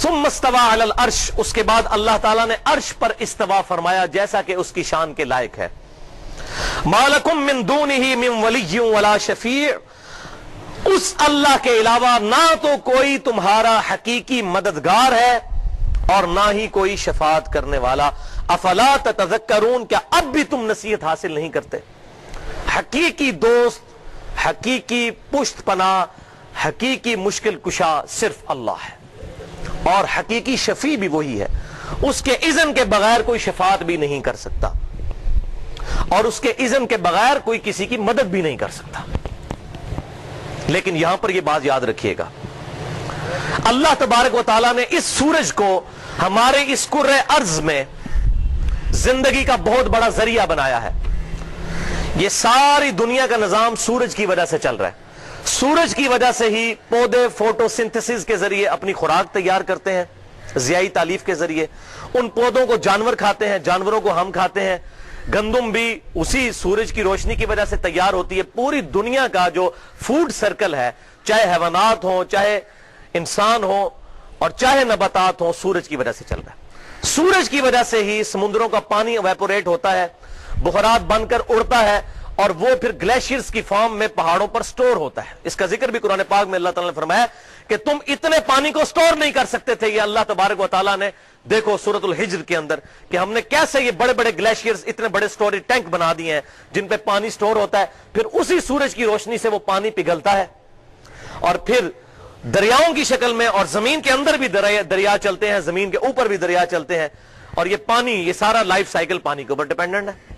ثم استوى علی العرش، اس کے بعد اللہ تعالیٰ نے عرش پر استوا فرمایا جیسا کہ اس کی شان کے لائق ہے. ما لکم من دونہ من ولی ولا شفیع، اس اللہ کے علاوہ نہ تو کوئی تمہارا حقیقی مددگار ہے اور نہ ہی کوئی شفاعت کرنے والا. افلا تتذکرون، کیا اب بھی تم نصیحت حاصل نہیں کرتے؟ حقیقی دوست، حقیقی پشت پناہ، حقیقی مشکل کشا صرف اللہ ہے، اور حقیقی شفیع بھی وہی ہے. اس کے اذن کے بغیر کوئی شفاعت بھی نہیں کر سکتا، اور اس کے اذن کے بغیر کوئی کسی کی مدد بھی نہیں کر سکتا. لیکن یہاں پر یہ بات یاد رکھیے گا، اللہ تبارک و تعالیٰ نے اس سورج کو ہمارے اس کرۂ ارض میں زندگی کا بہت بڑا ذریعہ بنایا ہے. یہ ساری دنیا کا نظام سورج کی وجہ سے چل رہا ہے. سورج کی وجہ سے ہی پودے فوٹو سنتھسس کے ذریعے اپنی خوراک تیار کرتے ہیں، ضیائی تالیف کے ذریعے. ان پودوں کو جانور کھاتے ہیں، جانوروں کو ہم کھاتے ہیں. گندم بھی اسی سورج کی روشنی کی وجہ سے تیار ہوتی ہے. پوری دنیا کا جو فوڈ سرکل ہے، چاہے حیوانات ہوں، چاہے انسان ہوں، اور چاہے نباتات ہوں، سورج کی وجہ سے چل رہا ہے. سورج کی وجہ سے ہی سمندروں کا پانی ایویپوریٹ ہوتا ہے، بخارات بن کر اڑتا ہے، اور وہ پھر گلیشیئرز کی فارم میں پہاڑوں پر سٹور ہوتا ہے. اس کا ذکر بھی قرآن پاک میں اللہ تعالیٰ نے فرمایا کہ تم اتنے پانی کو سٹور نہیں کر سکتے تھے. یہ اللہ تبارک و تعالیٰ نے دیکھو سورۃ الحجر کے اندر کہ ہم نے کیسے یہ بڑے بڑے گلیشیئرز، اتنے بڑے سٹوریج ٹینک بنا دیے ہیں جن پہ پانی سٹور ہوتا ہے. پھر اسی سورج کی روشنی سے وہ پانی پگھلتا ہے، اور پھر دریاؤں کی شکل میں، اور زمین کے اندر بھی دریا چلتے ہیں، زمین کے اوپر بھی دریا چلتے ہیں. اور یہ پانی، یہ سارا لائف سائیکل پانی کے اوپر ڈیپینڈنٹ ہے.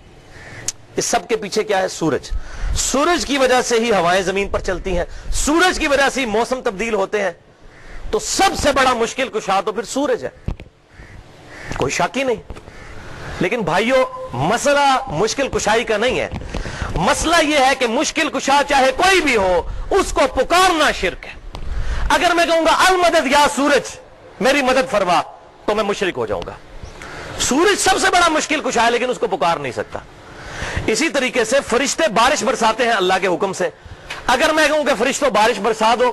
اس سب کے پیچھے کیا ہے؟ سورج. سورج کی وجہ سے ہی ہوائیں زمین پر چلتی ہیں، سورج کی وجہ سے ہی موسم تبدیل ہوتے ہیں. تو سب سے بڑا مشکل کشا تو پھر سورج ہے، کوئی شک ہی نہیں. لیکن بھائیو، مسئلہ مشکل کشائی کا نہیں ہے. مسئلہ یہ ہے کہ مشکل کشا چاہے کوئی بھی ہو، اس کو پکارنا شرک ہے. اگر میں کہوں گا المدد یا سورج میری مدد فرما، تو میں مشرک ہو جاؤں گا. سورج سب سے بڑا مشکل کشا ہے، لیکن اس کو پکار نہیں سکتا. اسی طریقے سے فرشتے بارش برساتے ہیں اللہ کے حکم سے. اگر میں کہوں کہ فرشتوں بارش برسا دو،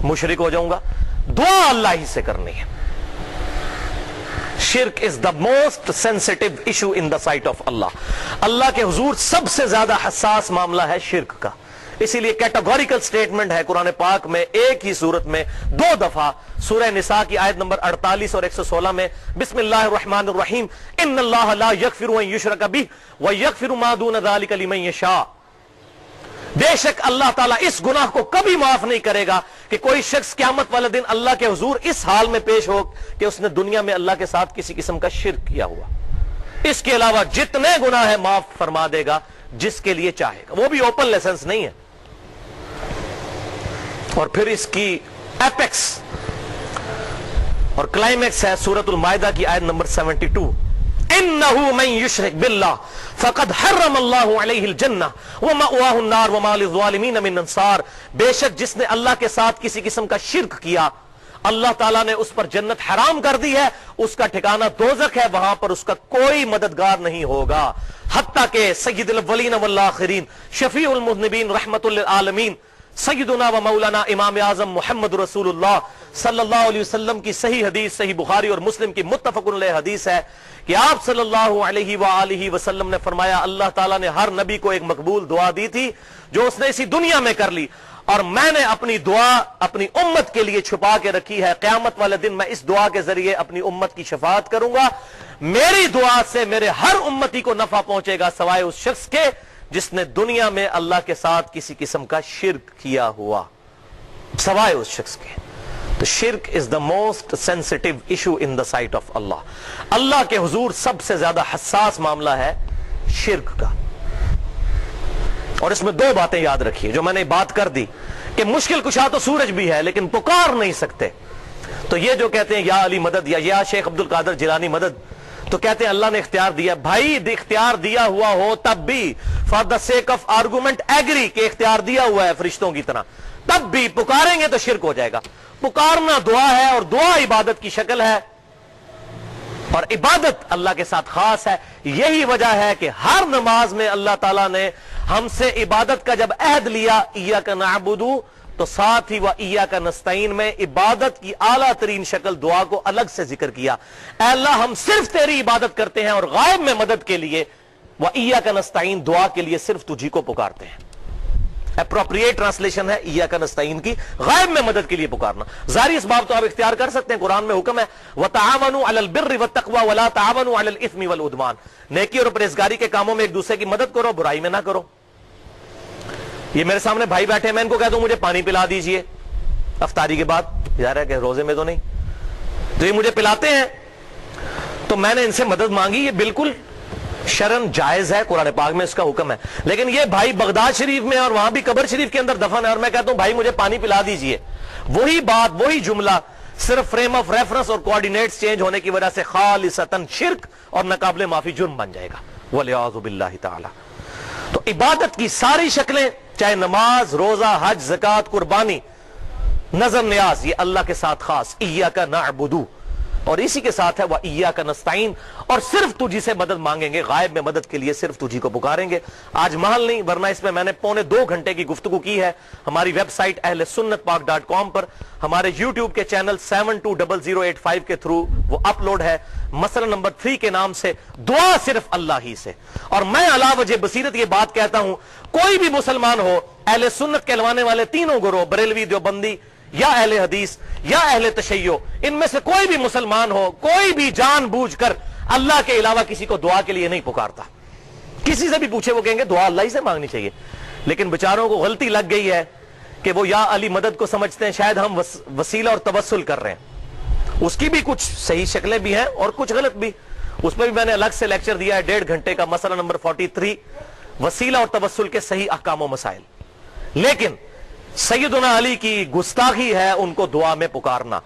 مشرک ہو جاؤں گا. دعا اللہ ہی سے کرنی ہے. شرک is the most sensitive issue in the sight of اللہ. اللہ کے حضور سب سے زیادہ حساس معاملہ ہے شرک کا. اسی لیے کیٹاگوریکل سٹیٹمنٹ ہے قرآن پاک میں ایک ہی صورت میں 2 دفعہ، سورہ نساء کی آیت نمبر 48 اور 116 میں، بسم اللہ الرحمن الرحیم، ان اللہ لا یغفر ان یشرک بہ ویغفر ما دون ذلک لمن یشاء. بے شک اللہ تعالیٰ اس گناہ کو کبھی معاف نہیں کرے گا کہ کوئی شخص قیامت والے دن اللہ کے حضور اس حال میں پیش ہو کہ اس نے دنیا میں اللہ کے ساتھ کسی قسم کا شرک کیا ہوا. اس کے علاوہ جتنے گناہ ہیں معاف فرما دے گا جس کے لیے چاہے گا. وہ بھی اوپن لائسنس نہیں ہے. اور پھر اس کی ایپیکس اور کلائمیکس ہے سورۃ المائدہ کی آیت نمبر 72، انه من یشرک باللہ فقد حرم اللہ علیہ الجنہ ومأواہ النار وما للظالمین من انصار. بے شک جس نے اللہ کے ساتھ کسی قسم کا شرک کیا، اللہ تعالیٰ نے اس پر جنت حرام کر دی ہے، اس کا ٹھکانہ دوزخ ہے، وہاں پر اس کا کوئی مددگار نہیں ہوگا. حتیٰ کہ سید الاولین والآخرین، شفیع المذنبین، رحمت للعالمین، سیدنا و مولانا امام اعظم محمد رسول اللہ صلی اللہ علیہ وسلم کی صحیح حدیث، صحیح بخاری اور مسلم کی متفق علیہ حدیث ہے کہ آپ صلی اللہ علیہ وآلہ وسلم نے فرمایا، اللہ تعالیٰ نے ہر نبی کو ایک مقبول دعا دی تھی جو اس نے اسی دنیا میں کر لی، اور میں نے اپنی دعا اپنی امت کے لیے چھپا کے رکھی ہے. قیامت والے دن میں اس دعا کے ذریعے اپنی امت کی شفاعت کروں گا. میری دعا سے میرے ہر امتی کو نفع پہنچے گا سوائے اس شخص کے جس نے دنیا میں اللہ کے ساتھ کسی قسم کا شرک کیا ہوا، سوائے اس شخص کے. تو شرک is the most sensitive issue in the sight of اللہ. اللہ کے حضور سب سے زیادہ حساس معاملہ ہے شرک کا. اور اس میں 2 باتیں یاد رکھیے جو میں نے بات کر دی کہ مشکل کشا تو سورج بھی ہے لیکن پکار نہیں سکتے. تو یہ جو کہتے ہیں یا علی مدد یا شیخ عبد القادر جیلانی مدد، تو کہتے ہیں اللہ نے اختیار دیا. بھائی اختیار دیا ہوا ہو تب بھی for the sake of argument agree کہ اختیار دیا ہوا ہے فرشتوں کی طرح، تب بھی پکاریں گے تو شرک ہو جائے گا. پکارنا دعا ہے اور دعا عبادت کی شکل ہے، اور عبادت اللہ کے ساتھ خاص ہے. یہی وجہ ہے کہ ہر نماز میں اللہ تعالیٰ نے ہم سے عبادت کا جب عہد لیا، ایاک نعبد، تو ساتھ ہی وَإِيَّاكَ نَسْتَعِينُ میں عبادت کی اعلیٰ ترین شکل دعا کو الگ سے ذکر کیا. اے اللہ ہم صرف تیری عبادت کرتے ہیں اور غائب میں مدد کے لیے وَإِيَّاكَ نَسْتَعِينُ دعا کے لیے صرف تجھی کو پکارتے ہیں. اپروپریٹ ٹرانسلیشن ہے ایاک نستعین کی، غائب میں مدد کے لیے پکارنا. ظاہری اسباب تو آپ اختیار کر سکتے ہیں، قرآن میں حکم ہے وَتَعَاوَنُوا عَلَى الْبِرِّ وَالتَّقْوَى وَلَا تَعَاوَنُوا عَلَى الْإِثْمِ وَالْعُدْوَانِ، نیکی اور پرہیزگاری کے کاموں میں ایک دوسرے کی مدد کرو، برائی میں نہ کرو. یہ میرے سامنے بھائی بیٹھے ہیں، میں ان کو کہتا ہوں مجھے پانی پلا دیجئے افطاری کے بعد، ظاہر ہے کہ روزے میں تو نہیں، تو یہ مجھے پلاتے ہیں تو میں نے ان سے مدد مانگی، یہ بالکل شرن جائز ہے، قرآن پاک میں اس کا حکم ہے. لیکن یہ بھائی بغداد شریف میں اور وہاں بھی قبر شریف کے اندر دفن ہے اور میں کہتا ہوں بھائی مجھے پانی پلا دیجئے، وہی بات وہی جملہ صرف فریم آف ریفرنس اور کوارڈینیٹس چینج ہونے کی وجہ سے خالصتاً شرک اور ناقابل معافی جرم بن جائے گا والعیاذ باللہ تعالی. تو عبادت کی ساری شکلیں، چاہے نماز، روزہ، حج، زکوٰۃ، قربانی، نظر نیاز، یہ اللہ کے ساتھ خاص ایاک نعبد، اور اسی کے ساتھ ہے وَإِيَّاكَ نَسْتَعِينُ، اور صرف تجھی سے مدد مانگیں گے، غائب میں مدد کے لیے صرف تجھی کو پکاریں گے. آج محل نہیں، ورنہ اس میں میں نے پونے 2 گھنٹے کی گفتگو کی ہے. ہماری ویب سائٹ اہل سنت پاک.com پر، ہمارے یوٹیوب کے چینل 720085 کے تھرو وہ اپلوڈ ہے. مسئلہ نمبر 3 کے نام سے دعا صرف اللہ ہی سے. اور میں علا وجہ بصیرت یہ بات کہتا ہوں، کوئی بھی مسلمان ہو، اہل سنت کہلوانے والے تینوں گروہ، بریلوی، دیوبندی یا اہل حدیث یا اہل تشیع، ان میں سے کوئی بھی مسلمان ہو، کوئی بھی جان بوجھ کر اللہ کے علاوہ کسی کو دعا کے لیے نہیں پکارتا. کسی سے بھی پوچھے وہ کہیں گے دعا اللہ ہی سے مانگنی چاہیے. لیکن بیچاروں کو غلطی لگ گئی ہے کہ وہ یا علی مدد کو سمجھتے ہیں شاید ہم وسیلہ اور توسل کر رہے ہیں. اس کی بھی کچھ صحیح شکلیں بھی ہیں اور کچھ غلط بھی. اس پہ بھی میں نے الگ سے لیکچر دیا ہے 1.5 گھنٹے کا، مسئلہ نمبر 43، وسیلہ اور توسل کے صحیح احکام و مسائل. لیکن سیدنا علی کی گستاخی ہے ان کو دعا میں پکارنا.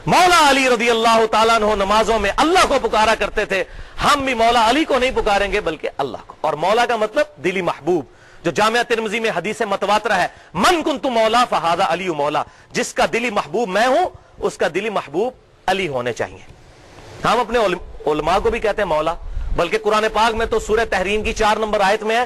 مولا علی رضی اللہ تعالیٰ عنہ نمازوں میں اللہ کو پکارا کرتے تھے. ہم بھی مولا علی کو نہیں پکاریں گے بلکہ اللہ کو. اور مولا کا مطلب دلی محبوب، جو جامعہ ترمذی میں حدیث متواترہ ہے، من کنت مولا فہذا علی مولا، جس کا دلی محبوب میں ہوں اس کا دلی محبوب علی ہونے چاہیے. ہم اپنے علماء کو بھی کہتے ہیں مولا، بلکہ قرآن پاک میں تو سورہ تحریم کی 4 نمبر آیت میں ہے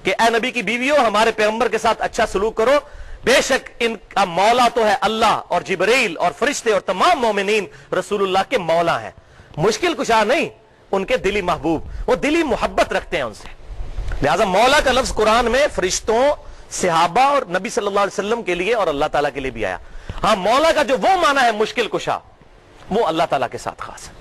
کہ اے نبی کی بیویوں ہمارے پیغمبر کے ساتھ اچھا سلوک کرو، بے شک ان کا مولا تو ہے اللہ، اور جبریل اور فرشتے اور تمام مومنین رسول اللہ کے مولا ہیں. مشکل کشا نہیں، ان کے دلی محبوب، وہ دلی محبت رکھتے ہیں ان سے. لہذا مولا کا لفظ قرآن میں فرشتوں، صحابہ اور نبی صلی اللہ علیہ وسلم کے لیے اور اللہ تعالیٰ کے لیے بھی آیا. ہاں مولا کا جو وہ معنی ہے مشکل کشا، وہ اللہ تعالیٰ کے ساتھ خاص ہے.